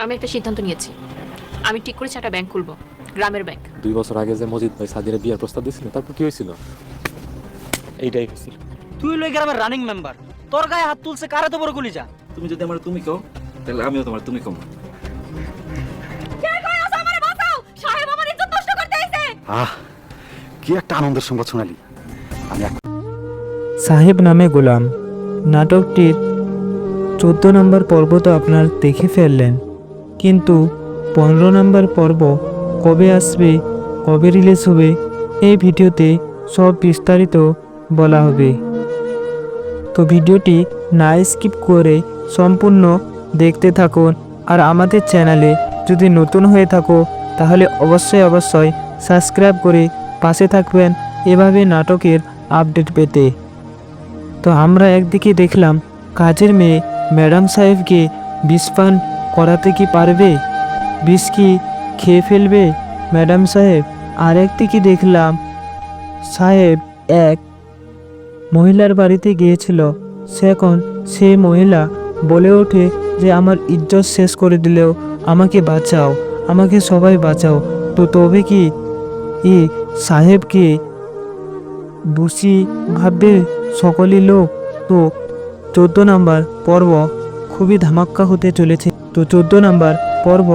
আমি একটা সিদ্ধান্ত নিয়েছি। আমি ঠিক করেছি একটা ব্যাংক খুলবো, গ্রামের ব্যাংক। 2 বছর আগে যে মজিদ ভাই সাদিরে বিয়ার প্রস্তাব দিয়েছিল, তারপর কি হয়েছিল? এইটাই হয়েছিল। তুই লই গ্রামের রানিং মেম্বার, তোর গায়ে হাত তুলছে কারে তো বড় গুলি যা। তুমি যদি আমার তুমি কও তাহলে আমিও তোমার তুমি কম। আহ, কি একটা আনন্দের সংবাদ শোনালি। আমি সাহেব নামে গোলাম নাটকটির 14 নম্বর পর্ব তো আপনার দেখে ফেললেন, কিন্তু 15 নম্বর পর্ব কবে আসবে, কবে রিলিজ হবে, এই ভিডিওতে সব বিস্তারিত বলা হবে। তো ভিডিওটি না স্কিপ করে সম্পূর্ণ দেখতে থাকুন। আর আমাদের চ্যানেলে যদি নতুন হয়ে থাকো তাহলে অবশ্যই সাবস্ক্রাইব করে পাশে থাকবেন এভাবে নাটকের আপডেট পেতে। তো আমরা একদিকে দেখলাম কাজের মেয়ে ম্যাডাম সাহেবকে বিষ পান করাতে কি পারবে, বিষ কি খেয়ে ফেলবে ম্যাডাম সাহেব। আর একদিকে দেখলাম সাহেব এক মহিলার বাড়িতে গিয়েছিল, সে এখন সেই মহিলা বলে ওঠে যে আমার ইজ্জত শেষ করে দিলেও আমাকে বাঁচাও, আমাকে সবাই বাঁচাও। তো তবে কি সাহেবকে দোষী ভাববে সকলই লোক? তো 14 নম্বর পর্ব খুবই ধামাক্কা হতে চলেছে। তো 14 নম্বর পর্ব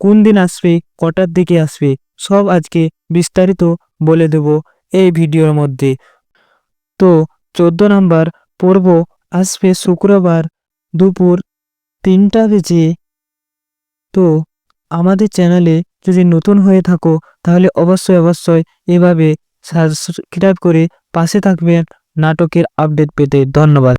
কোন দিন আসবে, কটার দিকে আসবে, সব আজকে বিস্তারিত বলে দেব এই ভিডিওর মধ্যে। তো 14 নম্বর পর্ব আসবে শুক্রবার দুপুর 3টা বেজে। তো আমাদের চ্যানেলে যদি নতুন হয়ে থাকো তাহলে অবশ্যই এভাবে সাবস্ক্রাইব করে পাশে থাকবেন নাটকের আপডেট পেতে। ধন্যবাদ।